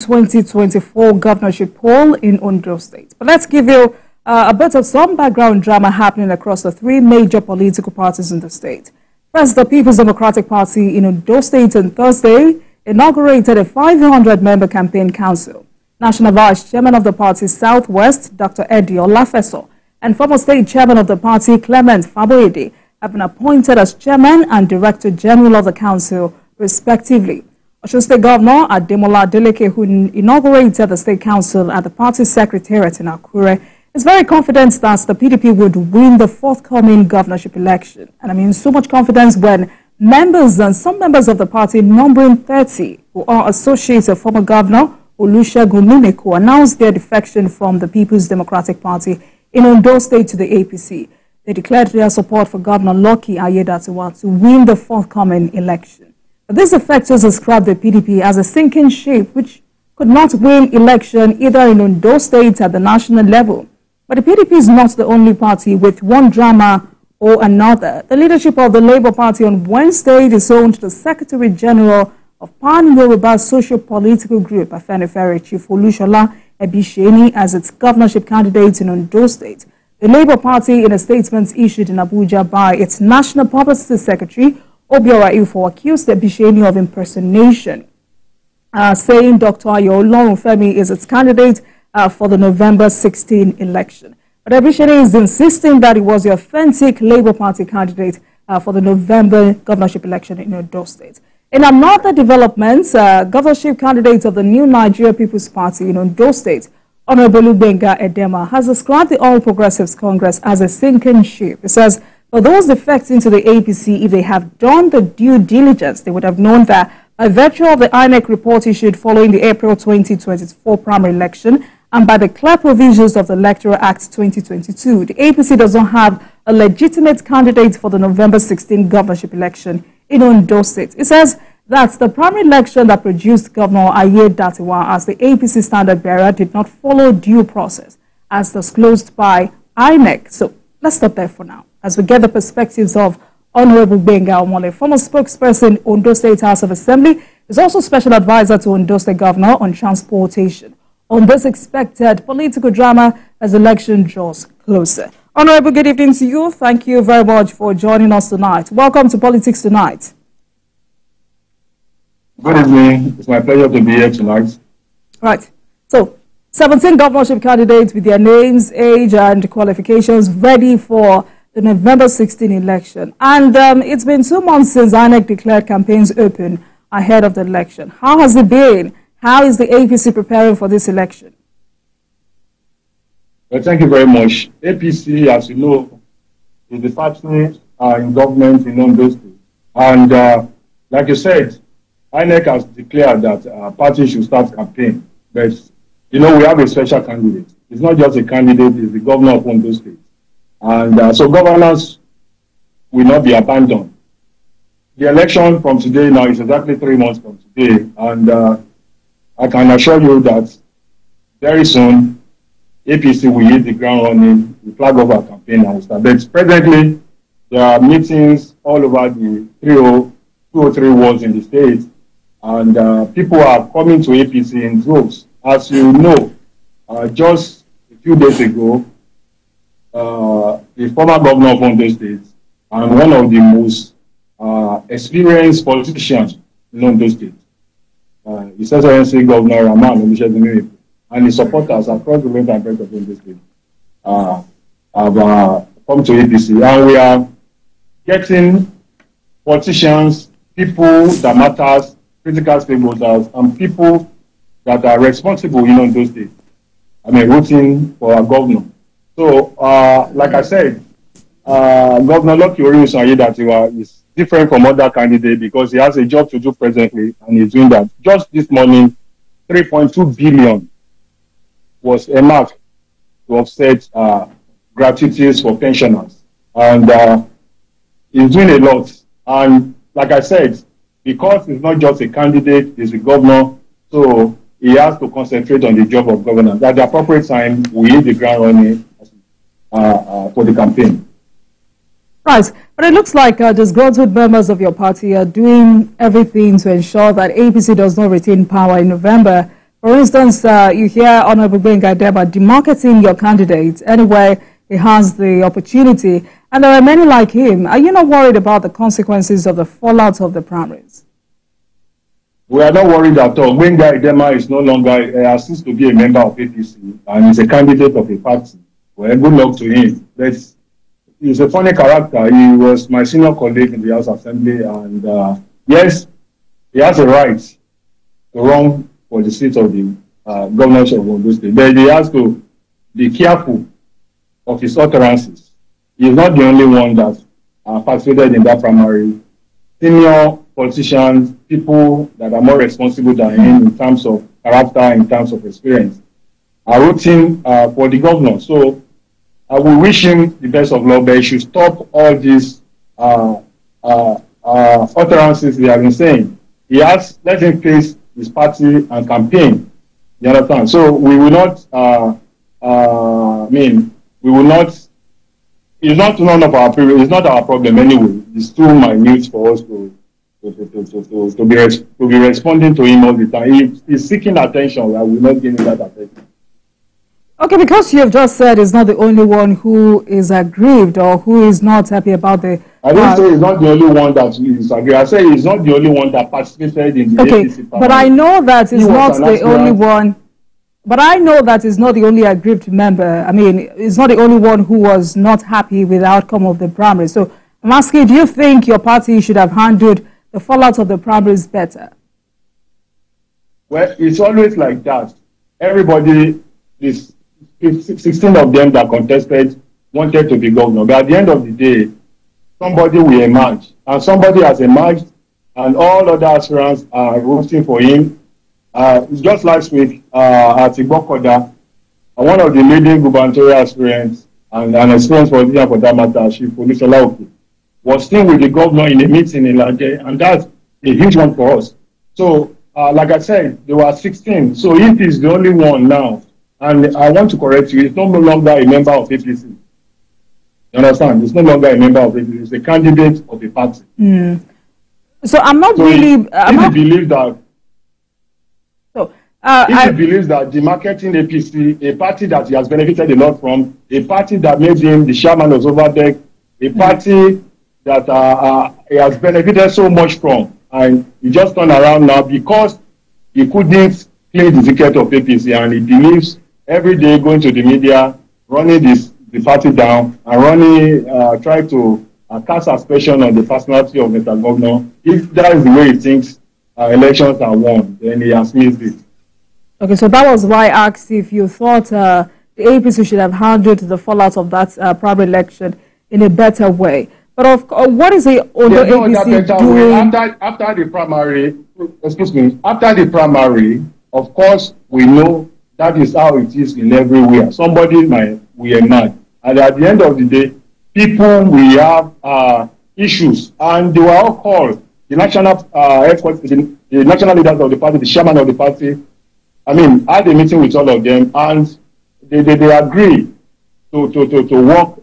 2024 governorship poll in Ondo State. But let's give you a bit of some background drama happening across the three major political parties in the state. First, the People's Democratic Party in Ondo State on Thursday inaugurated a 500-member campaign council. National Vice Chairman of the party Southwest, Dr. Eddie Olafeso, and former State Chairman of the party, Clement Faboyede, have been appointed as Chairman and Director General of the Council, respectively. Osun State Governor Ademola Adeleke, who inaugurated the State Council at the party secretariat in Akure, is very confident that the PDP would win the forthcoming governorship election. And I mean, so much confidence when some members of the party, numbering 30, who are associates of former Governor Olusegun Mimeko, announced their defection from the People's Democratic Party in Ondo State to the APC. They declared their support for Governor Lucky Aiyedatiwa to win the forthcoming election. These defectors described the PDP as a sinking ship which could not win election either in Ondo State at the national level. But the PDP is not the only party with one drama or another. The leadership of the Labour Party on Wednesday disowned the Secretary General of Pan-Yoruba Socio-Political Group, Afenifere, Chief Olusola Ebisheni, as its governorship candidate in Ondo State. The Labour Party, in a statement issued in Abuja by its National Publicity Secretary, Obiora Ifo, accused Ebisheni of impersonation, saying Dr. Ayo Olorunfemi is its candidate for the November 16 election. But Ebisheni is insisting that it was the authentic Labour Party candidate for the November governorship election in Ondo State. In another development, governorship candidate of the New Nigeria People's Party in Ondo State, Honorable Benga Edema, has described the All Progressives Congress as a sinking ship. He says, for those defecting to the APC, if they have done the due diligence, they would have known that by virtue of the INEC report issued following the April 2024 primary election and by the clear provisions of the Electoral Act 2022, the APC does not have a legitimate candidate for the November 16 governorship election in Ondo State. It says that the primary election that produced Governor Aiyedatiwa as the APC standard bearer did not follow due process as disclosed by INEC. So let's stop there for now as we get the perspectives of Honorable Benga Omole, former spokesperson, Ondo State House of Assembly, is also special advisor to Ondo State Governor on transportation, on this expected political drama as election draws closer. Honorable, good evening to you. Thank you very much for joining us tonight. Welcome to Politics Tonight. Good evening. It's my pleasure to be here tonight. Right. So, 17 governorship candidates with their names, age, and qualifications ready for the November 16 election. And it's been 2 months since INEC declared campaigns open ahead of the election. How has it been? How is the APC preparing for this election? Well, thank you very much. APC, as you know, is the party in government in Ondo State. And like you said, INEC has declared that party should start campaign. But, you know, we have a special candidate. It's not just a candidate, it's the governor of Ondo State. And so governance will not be abandoned. The election from today now is exactly 3 months from today. And I can assure you that very soon, APC will hit the ground running, the flag of our campaign and start. But presently, there are meetings all over the 203 wards in the state. And people are coming to APC in droves. As you know, just a few days ago, the former governor of Ondo State and one of the most experienced politicians in Ondo State, His Excellency Governor Rahman Olusegun Mimeko, and his supporters across the length and breadth of Ondo State have come to APC. And we are getting politicians, people that matters, critical stakeholders, and people that are responsible in Ondo State, rooting for our governor. So, like I said, Governor Lucky Aiyedatiwa is different from other candidates because he has a job to do presently, and he's doing that. Just this morning, 3.2 billion was earmarked to offset gratuities for pensioners. And he's doing a lot. And like I said, because he's not just a candidate, he's a governor, so he has to concentrate on the job of governance. At the appropriate time, we hit the ground running for the campaign. Right, but it looks like disgruntled members of your party are doing everything to ensure that APC does not retain power in November For instance, you hear Honorable Gbenga Deba demarketing your candidate anywhere he has the opportunity, and there are many like him. Are you not worried about the consequences of the fallout of the primaries? We are not worried at all. Gbenga Deba is no longer, has ceased to be a member of APC and is a candidate of a party. Well, good luck to him. He's a funny character. He was my senior colleague in the House Assembly, and yes, he has a right to run for the seat of the governorship of Ondo State. But he has to be careful of his utterances. He is not the only one that participated in that primary. Senior politicians, people that are more responsible than him in terms of character, in terms of experience, are rooting for the governor. So I will wish him the best of luck, but he should stop all these utterances he has been saying. He has, let him face his party and campaign. You understand? So we will not, we will not, it's not none of our period, it's not our problem anyway. It's too minute for us to be responding to him all the time. He's seeking attention, I will not give him that attention. Okay, because you have just said he's not the only one who is aggrieved or who is not happy about the... I didn't say he's not the only one that is aggrieved. I said he's not the only one that participated in the APC but I know that he's not the only one. But I know that he's not the only aggrieved member. I mean, he's not the only one who was not happy with the outcome of the primary. So I'm asking, do you think your party should have handled the fallout of the primaries better? Well, it's always like that. Everybody is... 16 of them that contested wanted to be governor. But at the end of the day, somebody will emerge. And somebody has emerged, and all other aspirants are rooting for him. Just last week, at Igbokoda, one of the leading gubernatorial aspirants and an experienced politician for that matter, Chief Olusola Oke, was still with the governor in a meeting in Lage, and that's a huge one for us. So, like I said, there were 16. So if he's the only one now, and I want to correct you, he's no longer a member of APC. You understand? He's no longer a member of APC. He's a candidate of the party. Mm. So I'm not really... If he believes that... So, if he believes that the marketing APC, a party that he has benefited a lot from, a party that made him the chairman of Overdeck, a party that he has benefited so much from, and he just turned around now because he couldn't play the ticket of APC, and he believes every day going to the media, running the party down, and running, try to cast aspersion on the personality of Mr. Governor. If that is the way he thinks elections are won, then he has missed it. Okay, so that was why I asked if you thought the APC should have handled the fallout of that primary election in a better way. But what is the Ondo APC doing? After the primary, excuse me, after the primary, of course, we know that is how it is in everywhere. Somebody will emerge. And at the end of the day, people will have issues. And they were all called. The national the national leaders of the party, the chairman of the party, I had a meeting with all of them, and they agree to work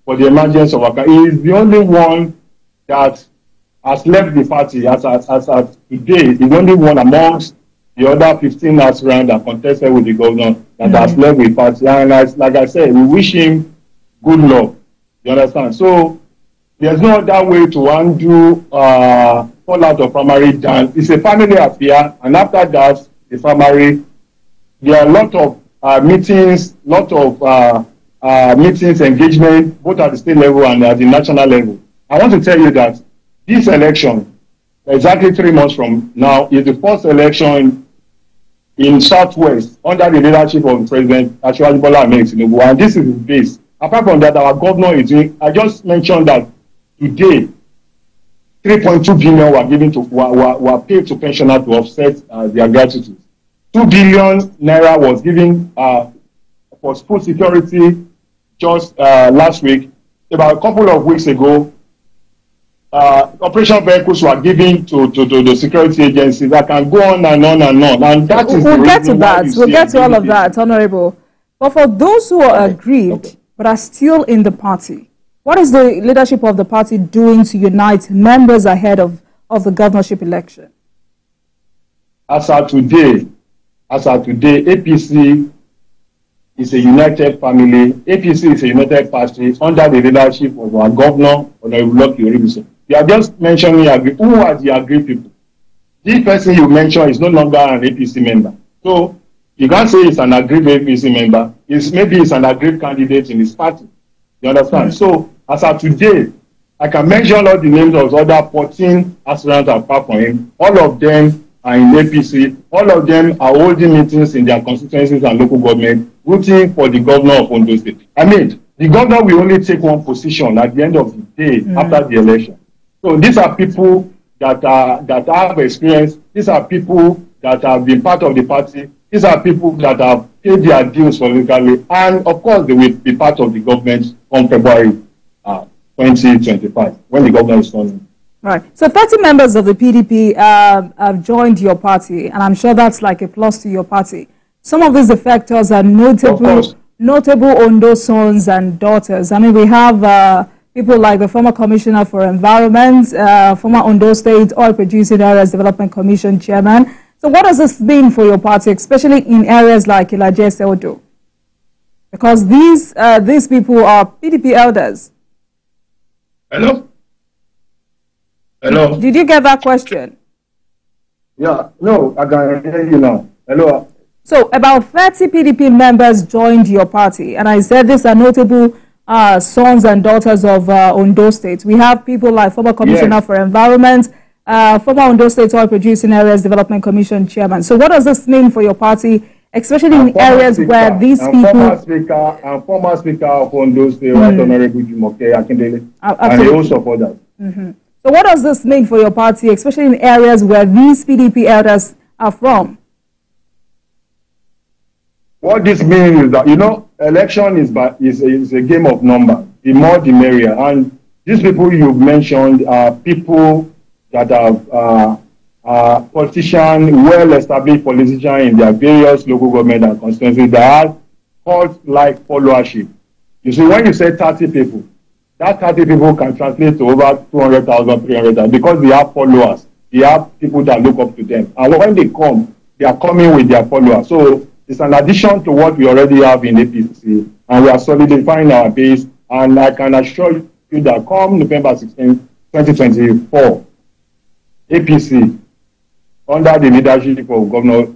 for the emergence of Aka. He is the only one that has left the party as today. He's the only one amongst the other 15 aspirants that contested with the governor that has left the party. And like I said, we wish him good luck. You understand? So there's no other way to undo fallout of primary than it's a family affair, and after that, the primary, there are a lot of meetings, meetings, engagement, both at the state level and at the national level. I want to tell you that this election, exactly 3 months from now, is the first election in Southwest under the leadership of President Asiwaju Bola Ahmed Tinubu, and this is his base. Apart from that, our governor is doing, I just mentioned that today, 3.2 billion were paid to pensioners to offset their gratitude. 2 billion naira was given for food security just last week. About a couple of weeks ago, operation vehicles were given to the security agencies. That can go on and on and on. And that is we'll get to that. We'll get to all of that, Honorable. But for those who are aggrieved but are still in the party, what is the leadership of the party doing to unite members ahead of the governorship election? As of today, as of today, APC is a united family. APC is a united party under the leadership of our governor, Honorable Lucky Oribisi. You are just mentioning who are the Agri people. This person you mentioned is no longer an APC member. So you can't say it's an aggrieved APC member. Maybe it's an aggrieved candidate in his party. You understand? So as of today, I can mention all the names of other 14 aspirants apart from him. All of them are in APC. All of them are holding meetings in their constituencies and local government, rooting for the governor of Ondo State. I mean, the governor will only take one position at the end of the day after the election. So these are people that have experience. These are people that have been part of the party. These are people that have paid their dues politically, and of course they will be part of the government on February 2025 when the governor is sworn in. Right. So 30 members of the PDP have joined your party, and I'm sure that's like a plus to your party. Some of these defectors are notable Ondo sons and daughters. I mean, we have people like the former Commissioner for Environment, former Ondo State Oil Producing Areas Development Commission Chairman. So what does this mean for your party, especially in areas like Ilaje Seudo? Because these people are PDP elders. Hello? Hello? Did you get that question? Yeah, no, I can hear you now. Hello? So about 30 PDP members joined your party, and I said these are notable sons and daughters of Ondo State. We have people like former Commissioner for Environment, former Ondo State Oil Producing Areas Development Commission Chairman. So what does this mean for your party, especially in areas where these people... Former Speaker of Ondo State, Honorable Jumoke Akindele, and the host of others. So what does this mean for your party, especially in areas where these PDP elders are from? What this means is that, you know, election is a game of numbers. The more, the merrier. And these people you've mentioned are people that are politicians, well-established politicians in their various local government and constituencies that have cult-like followership. You see, when you say 30 people, that 30 people can translate to over 200,000, 300,000 because they have followers. They have people that look up to them. And when they come, they are coming with their followers. So it's an addition to what we already have in APC, and we are solidifying our base. And I can assure you that come November 16, 2024, APC, under the leadership of Governor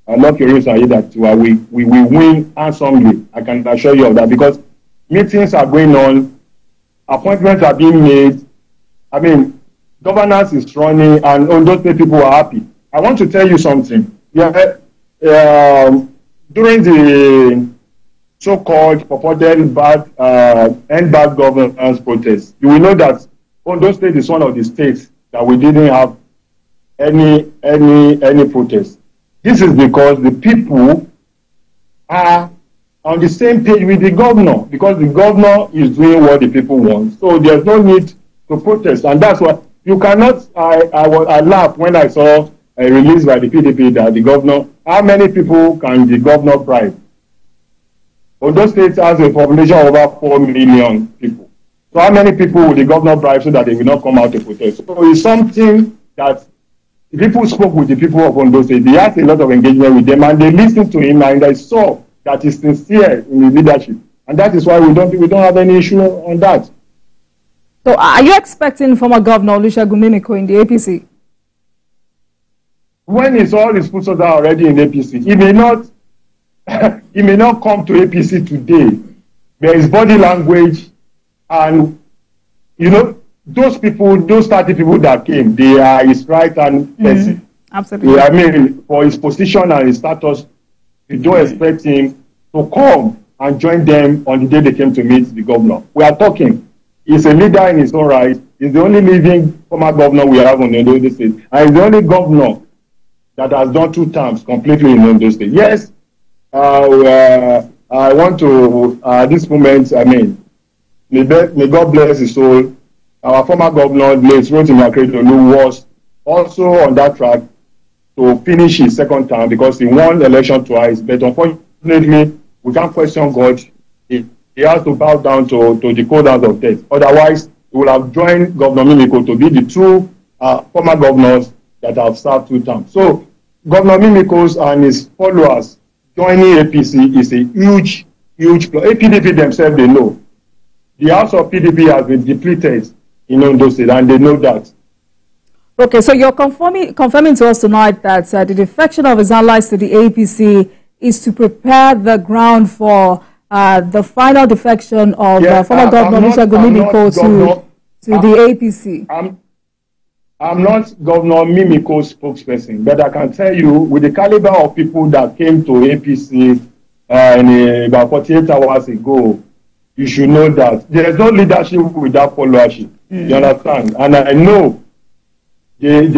Lucky Oribisi, we will win handsomely. I can assure you of that because meetings are going on, appointments are being made. I mean, governance is running, and Ondo State people are happy. I want to tell you something. Yeah. During the so-called purported end bad governance protest, you will know that Ondo State is one of the states that we didn't have any protest. This is because the people are on the same page with the governor, because the governor is doing what the people want. So there's no need to protest, and that's why you cannot. I laughed when I saw a release by the PDP that the governor. How many people can the governor bribe? Ondo State has a population of over 4 million people. So how many people will the governor bribe so that they will not come out to protest? So it's something that the people spoke with the people of Ondo State. They had a lot of engagement with them, and they listened to him, and they saw that he's sincere in his leadership. And that is why we don't have any issue on that. So are you expecting former Governor Olusegun Mimiko in the APC? When all his footsteps are already in APC, he may not come to APC today. There is body language, and you know, those people, those 30 people that came, they are his right hand person. Absolutely. I mean, for his position and his status, you don't expect him to come and join them on the day they came to meet the governor. We are talking. He's a leader in his own right. He's the only living former governor we have on Ondo State. And he's the only governor that has done 2 terms completely in Ondo State. Yes, I want to, this moment, I mean, may God bless his soul. Our former governor, late Rotimi Akeredolu, was also on that track to finish his 2nd term because he won the election twice. But unfortunately, we can't question God. He has to bow down to the cold hands of death. Otherwise, he would have joined Governor Mimiko to be the 2 former governors that have served 2 terms. So Governor Mimikos and his followers joining APC is a huge, huge plus. PDP themselves, they know. The house of PDP has been depleted in Ondo State, and they know that. Okay, so you're confirming to us tonight that the defection of his allies to the APC is to prepare the ground for the final defection of former Governor Olusegun Mimiko to the APC. I'm not Governor Mimiko's spokesperson, but I can tell you, with the caliber of people that came to APC about 48 hours ago, you should know that there's no leadership without followership. You understand? And I know they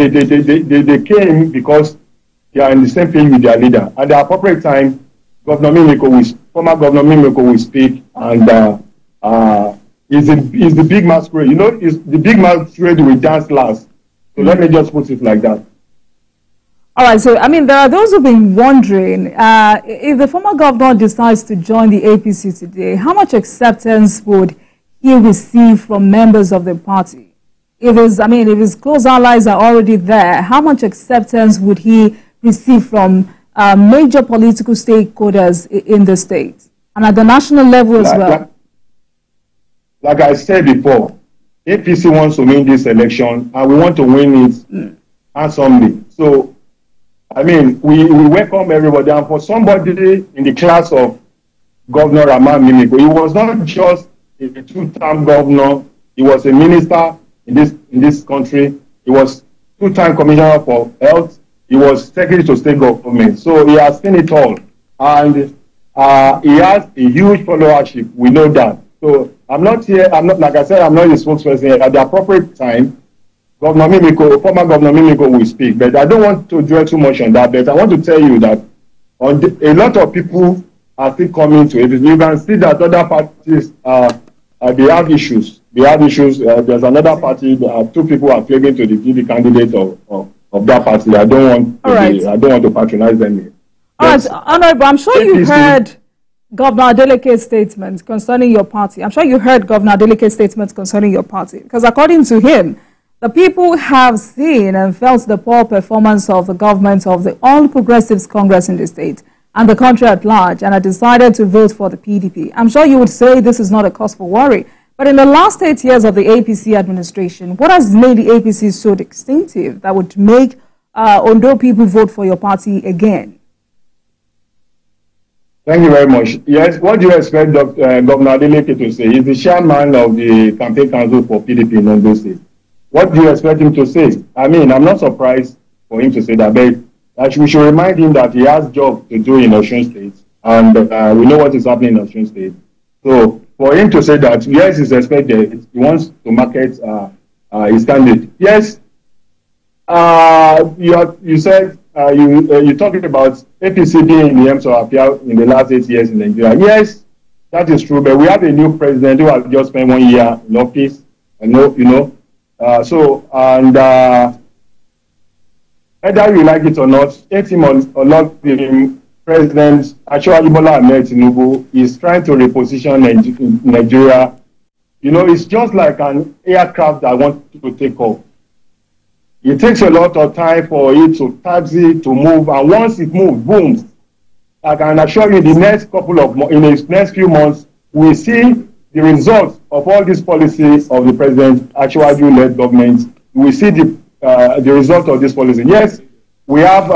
came because they are in the same page with their leader. At the appropriate time, former Governor Mimiko will speak, and it's the big masquerade. You know, it's the big masquerade we dance last. So let me just put it like that. All right, so I mean, there are those who've been wondering, if the former governor decides to join the APC today, how much acceptance would he receive from members of the party? If his close allies are already there, how much acceptance would he receive from major political stakeholders in the state and at the national level as well? Like I said before, APC wants to win this election, and we want to win it handsomely. So, I mean, we welcome everybody. And for somebody in the class of Governor Rahman Mimiko, he was not just a two-term governor. He was a minister in this country. He was two-time commissioner for health. He was secretary to state government. So he has seen it all, and he has a huge followership. We know that. So I'm not here. Like I said, I'm not the spokesperson. At the appropriate time, former Governor Mimiko will speak. But I don't want to dwell too much on that. But I want to tell you that a lot of people are still coming to it. You can see that other parties they have issues. There's another party. Two people are favoring to the candidate of that party. I don't want to patronize them here. All right, Honorable, I'm sure you heard Governor Adeleke's statements concerning your party. I'm sure you heard Governor Adeleke's statements concerning your party. Because according to him, the people have seen and felt the poor performance of the government of the All Progressives Congress in the state and the country at large, and have decided to vote for the PDP. I'm sure you would say this is not a cause for worry. But in the last 8 years of the APC administration, what has made the APC so distinctive that would make Ondo people vote for your party again? Thank you very much. Yes, what do you expect Governor Adeleke to say? He's the chairman of the campaign council for PDP in Ondo State. What do you expect him to say? I mean, I'm not surprised for him to say that, but we should remind him that he has job to do in Osun State, and we know what is happening in Osun State. So for him to say that, yes, it's expected, he wants to market his candidate. Yes, you said you talking about APC being in the aims of appeal in the last 8 years in Nigeria. Yes, that is true, but we have a new president who has just spent 1 year in office. Whether you like it or not, 18 months or not, the President Asiwaju Bola Ahmed Tinubu is trying to reposition Nigeria. You know, it's just like an aircraft that wants to take off. It takes a lot of time for it to taxi, to move, and once it moves, boom. I can assure you, in the next few months, we see the results of all these policies of the President Asiwaju-led government. We see the result of this policy. Yes, we have,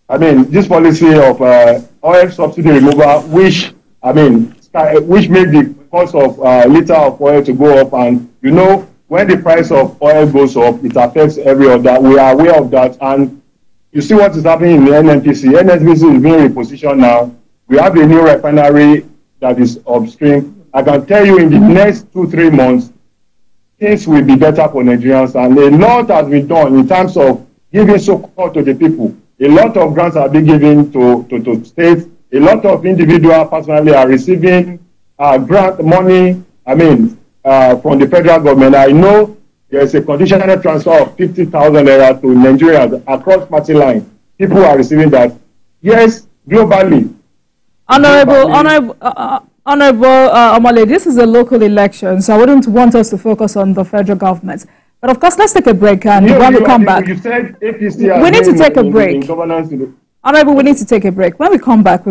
this policy of oil subsidy removal, which made the cost of liter of oil to go up, and you know, when the price of oil goes up, it affects every other. We are aware of that, and you see what is happening in the NNPC. NNPC is being repositioned now. We have a new refinery that is upstream. I can tell you, in the next 2-3 months, things will be better for Nigerians, and a lot has been done in terms of giving support to the people. A lot of grants are being given to states. A lot of individuals personally are receiving grant money. From the federal government. I know there's a conditional transfer of 50,000 naira to Nigerians across party line. People are receiving that. Yes, globally. Honorable Omole, this is a local election, so I wouldn't want us to focus on the federal government. But of course, let's take a break, and when we come back, you said APC we need to take a break. In governance. Honorable, we need to take a break. When we come back,